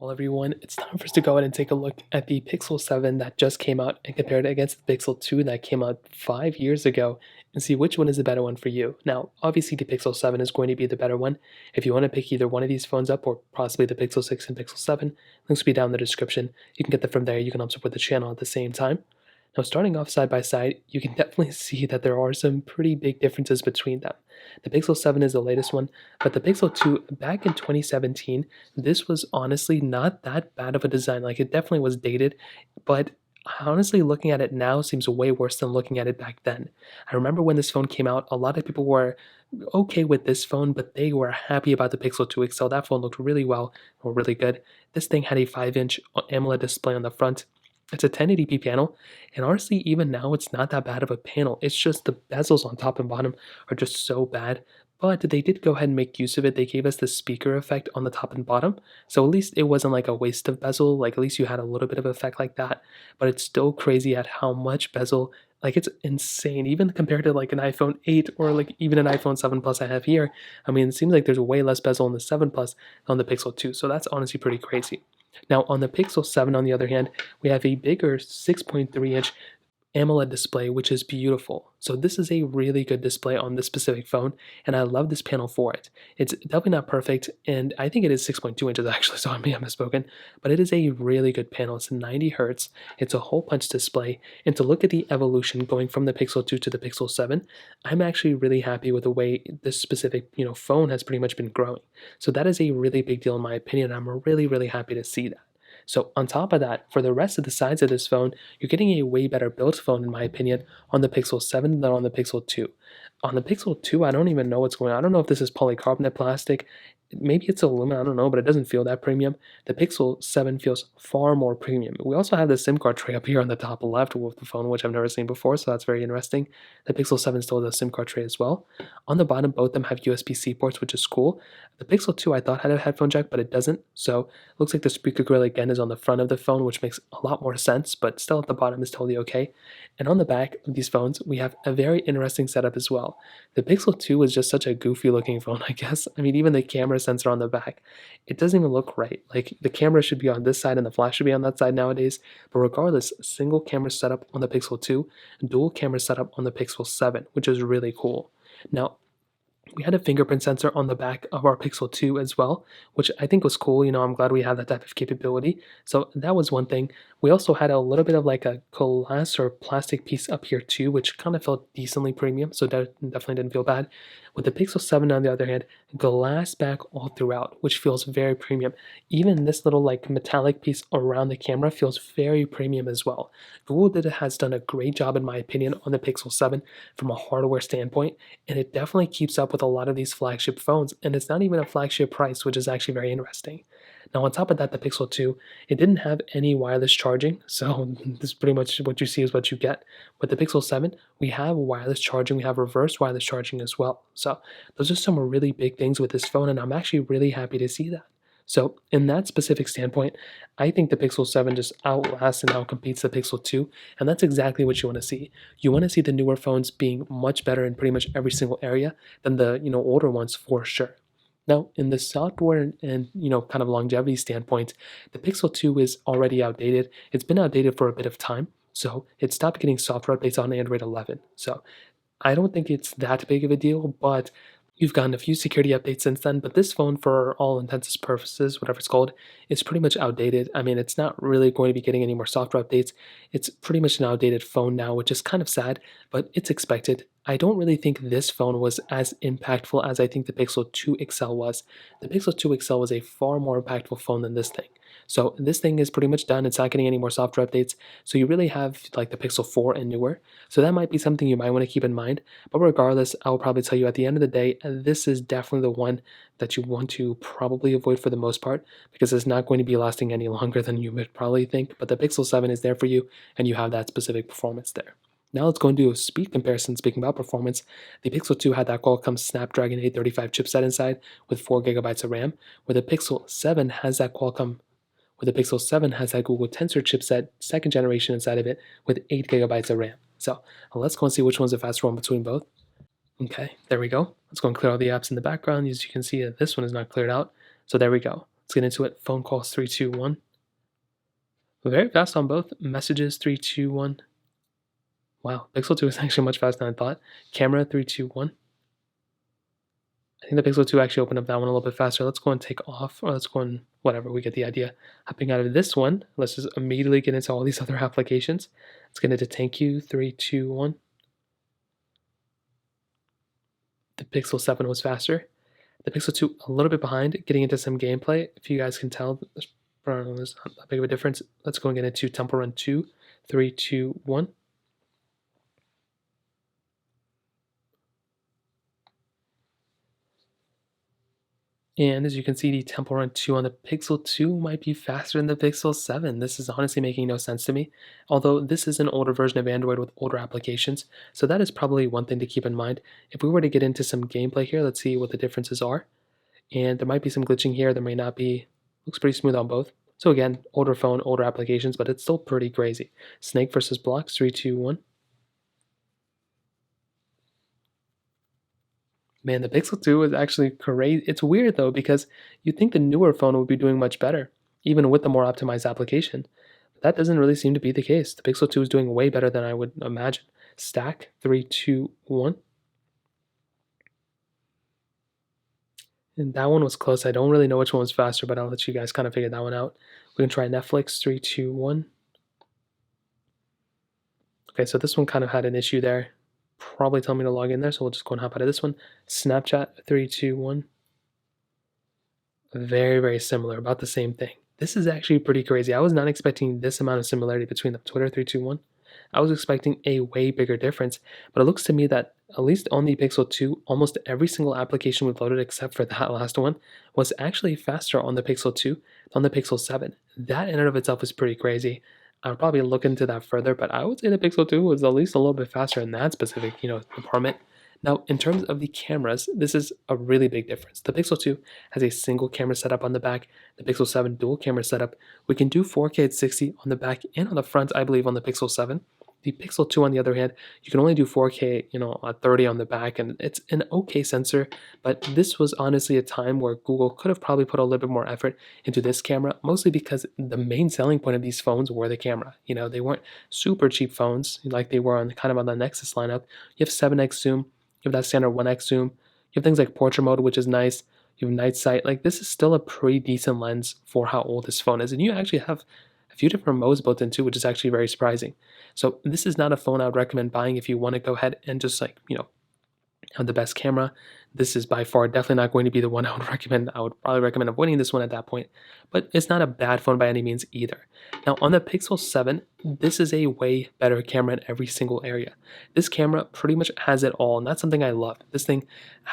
Well, everyone, it's time for us to go ahead and take a look at the Pixel 7 that just came out and compare it against the Pixel 2 that came out 5 years ago and see which one is the better one for you. Now, obviously, the Pixel 7 is going to be the better one. If you want to pick either one of these phones up or possibly the Pixel 6 and Pixel 7, links will be down in the description. You can get them from there. You can also support the channel at the same time. Now, starting off side by side, you can definitely see that there are some pretty big differences between them. The Pixel 7 is the latest one, but the Pixel 2 back in 2017, this was honestly not that bad of a design. Like, it definitely was dated, but honestly, looking at it now seems way worse than looking at it back then. I remember when this phone came out, a lot of people were okay with this phone, but they were happy about the Pixel 2 XL. That phone looked really well or really good. This thing had a 5-inch AMOLED display on the front. It's a 1080p panel, and honestly, even now, it's not that bad of a panel. It's just the bezels on top and bottom are just so bad. But they did go ahead and make use of it. They gave us the speaker effect on the top and bottom. So at least it wasn't like a waste of bezel. Like, at least you had a little bit of effect like that. But it's still crazy at how much bezel. Like, it's insane. Even compared to like an iPhone 8 or like even an iPhone 7 Plus I have here. I mean, it seems like there's way less bezel on the 7 Plus than on the Pixel 2. So that's honestly pretty crazy. Now, on the Pixel 7, on the other hand, we have a bigger 6.3-inch AMOLED display, which is beautiful. So this is a really good display on this specific phone, and I love this panel for it. It's definitely not perfect, and I think it is 6.2 inches actually, so I may have misspoken, but it is a really good panel. It's 90 hertz, it's a hole punch display, and to look at the evolution going from the Pixel 2 to the Pixel 7, I'm actually really happy with the way this specific phone has pretty much been growing. So that is a really big deal in my opinion. I'm really happy to see that. So on top of that, for the rest of the sides of this phone, you're getting a way better built phone in my opinion on the Pixel 7 than on the Pixel 2. On the Pixel 2, I don't even know what's going on. I don't know if this is polycarbonate plastic. Maybe it's aluminum, I don't know, but it doesn't feel that premium. The Pixel 7 feels far more premium. We also have the SIM card tray up here on the top left with the phone, which I've never seen before, so that's very interesting. The Pixel 7 still has a SIM card tray as well. On the bottom, both of them have USB-C ports, which is cool. The Pixel 2 I thought had a headphone jack, but it doesn't, so it looks like the speaker grill again is on the front of the phone, which makes a lot more sense, but still at the bottom is totally okay. And on the back of these phones, we have a very interesting setup as well. The Pixel 2 is just such a goofy looking phone, I guess. I mean, even the camera sensor on the back, it doesn't even look right. Like, the camera should be on this side and the flash should be on that side nowadays. But regardless, single camera setup on the Pixel 2, dual camera setup on the Pixel 7, which is really cool. Now, we had a fingerprint sensor on the back of our Pixel 2 as well, which I think was cool. I'm glad we had that type of capability. So that was one thing. We also had a little bit of like a glass or plastic piece up here too, which kind of felt decently premium, so that definitely didn't feel bad. With the Pixel 7, on the other hand, glass back all throughout, which feels very premium. Even this little like metallic piece around the camera feels very premium as well. Google has done a great job, in my opinion, on the Pixel 7 from a hardware standpoint, and it definitely keeps up with a lot of these flagship phones, and it's not even a flagship price, which is actually very interesting. Now, on top of that, the Pixel 2, it didn't have any wireless charging, so this is pretty much what you see is what you get. With the Pixel 7, we have wireless charging, we have reverse wireless charging as well. So those are some really big things with this phone, and I'm actually really happy to see that. So in that specific standpoint, I think the Pixel 7 just outlasts and outcompetes the Pixel 2, and that's exactly what you want to see. You want to see the newer phones being much better in pretty much every single area than the older ones for sure. Now, in the software and kind of longevity standpoint, the Pixel 2 is already outdated. It's been outdated for a bit of time, so it stopped getting software updates on Android 11. So I don't think it's that big of a deal, but you've gotten a few security updates since then. But this phone, for all intents and purposes, whatever it's called, is pretty much outdated. I mean, it's not really going to be getting any more software updates. It's pretty much an outdated phone now, which is kind of sad, but it's expected. I don't really think this phone was as impactful as I think the Pixel 2 XL was. The Pixel 2 XL was a far more impactful phone than this thing. So this thing is pretty much done. It's not getting any more software updates. So you really have like the Pixel 4 and newer. So that might be something you might want to keep in mind. But regardless, I will probably tell you at the end of the day, this is definitely the one that you want to probably avoid for the most part, because it's not going to be lasting any longer than you would probably think. But the Pixel 7 is there for you, and you have that specific performance there. Now let's go and do a speed comparison. Speaking about performance, the Pixel 2 had that Qualcomm Snapdragon 835 chipset inside with 4 gigabytes of RAM, where the Pixel 7 has that Google Tensor chipset, second generation inside of it, with 8 gigabytes of RAM. So let's go and see which one's the faster one between both. Okay, there we go. Let's go and clear all the apps in the background. As you can see, this one is not cleared out. So there we go. Let's get into it. Phone calls 3, 2, 1. Very fast on both. Messages 3, 2, 1. Wow, Pixel 2 is actually much faster than I thought. Camera 3, 2, 1. I think the Pixel 2 actually opened up that one a little bit faster. Let's go and take off, or let's go and whatever, we get the idea. Hopping out of this one, let's just immediately get into all these other applications. Let's get into thank you, 3, 2, 1. The Pixel 7 was faster. The Pixel 2 a little bit behind, getting into some gameplay. If you guys can tell, there's not that big of a difference. Let's go and get into Temple Run 2, 3, 2, 1. And as you can see, the Temple Run 2 on the Pixel 2 might be faster than the Pixel 7. This is honestly making no sense to me, although this is an older version of Android with older applications, so that is probably one thing to keep in mind. If we were to get into some gameplay here, let's see what the differences are. And there might be some glitching here, there may not be. Looks pretty smooth on both. So again, older phone, older applications, but it's still pretty crazy. Snake versus blocks, 3, 2, 1. Man, the Pixel 2 is actually crazy. It's weird though, because you'd think the newer phone would be doing much better, even with the more optimized application. But that doesn't really seem to be the case. The Pixel 2 is doing way better than I would imagine. Stack, 3, 2, 1. And that one was close. I don't really know which one was faster, but I'll let you guys kind of figure that one out. We can try Netflix, 3, 2, 1. Okay, so this one kind of had an issue there. Probably tell me to log in there, so we'll just go and hop out of this one. Snapchat, 3, 2, 1. Very, very similar, about the same thing. This is actually pretty crazy. I was not expecting this amount of similarity between them. Twitter, 3, 2, 1. I was expecting a way bigger difference, but it looks to me that at least on the Pixel 2, almost every single application we've loaded except for that last one was actually faster on the Pixel 2 than on the Pixel 7. That in and of itself is pretty crazy. I would probably look into that further, but I would say the Pixel 2 was at least a little bit faster in that specific, department. Now, in terms of the cameras, this is a really big difference. The Pixel 2 has a single camera setup on the back. The Pixel 7 dual camera setup. We can do 4K at 60 on the back and on the front, I believe, on the Pixel 7. The Pixel 2, on the other hand, you can only do 4K, at 30 on the back, and it's an okay sensor, but this was honestly a time where Google could have probably put a little bit more effort into this camera, mostly because the main selling point of these phones were the camera. They weren't super cheap phones like they were on the Nexus lineup. You have 7x zoom, you have that standard 1x zoom, you have things like portrait mode, which is nice, you have night sight. Like, this is still a pretty decent lens for how old this phone is, and you actually have a few different modes built into, which is actually very surprising. So this is not a phone I would recommend buying if you want to go ahead and just have the best camera. This is by far definitely not going to be the one I would recommend. I would probably recommend avoiding this one at that point, but it's not a bad phone by any means either. Now on the Pixel 7, this is a way better camera in every single area. This camera pretty much has it all, and that's something I love. This thing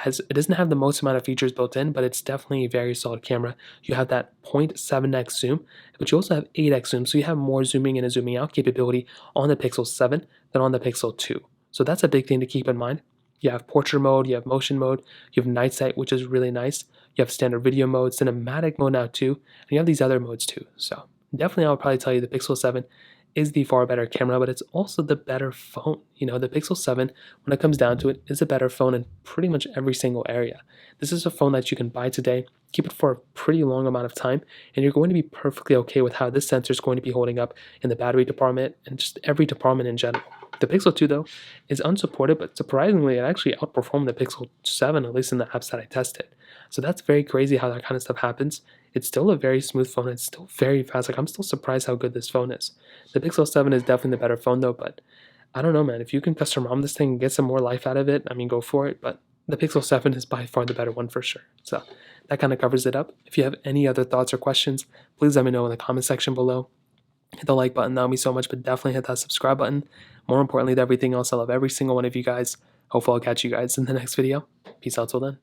it doesn't have the most amount of features built in, but it's definitely a very solid camera. You have that 0.7x zoom, but you also have 8x zoom, so you have more zooming in and zooming out capability on the Pixel 7 than on the Pixel 2. So that's a big thing to keep in mind. You have portrait mode, you have motion mode, you have night sight, which is really nice. You have standard video mode, cinematic mode now too, and you have these other modes too. So definitely I would probably tell you the Pixel 7 is the far better camera, but it's also the better phone. The Pixel 7, when it comes down to it, is a better phone in pretty much every single area. This is a phone that you can buy today, keep it for a pretty long amount of time, and you're going to be perfectly okay with how this sensor is going to be holding up in the battery department and just every department in general. The Pixel 2, though, is unsupported, but surprisingly, it actually outperformed the Pixel 7, at least in the apps that I tested. So that's very crazy how that kind of stuff happens. It's still a very smooth phone. It's still very fast. I'm still surprised how good this phone is. The Pixel 7 is definitely the better phone, though, but I don't know, man. If you can custom ROM this thing and get some more life out of it, go for it. But the Pixel 7 is by far the better one for sure. So that kind of covers it up. If you have any other thoughts or questions, please let me know in the comment section below. Hit the like button, that would mean so much, but definitely hit that subscribe button. More importantly than everything else, I love every single one of you guys. Hopefully I'll catch you guys in the next video. Peace out till then.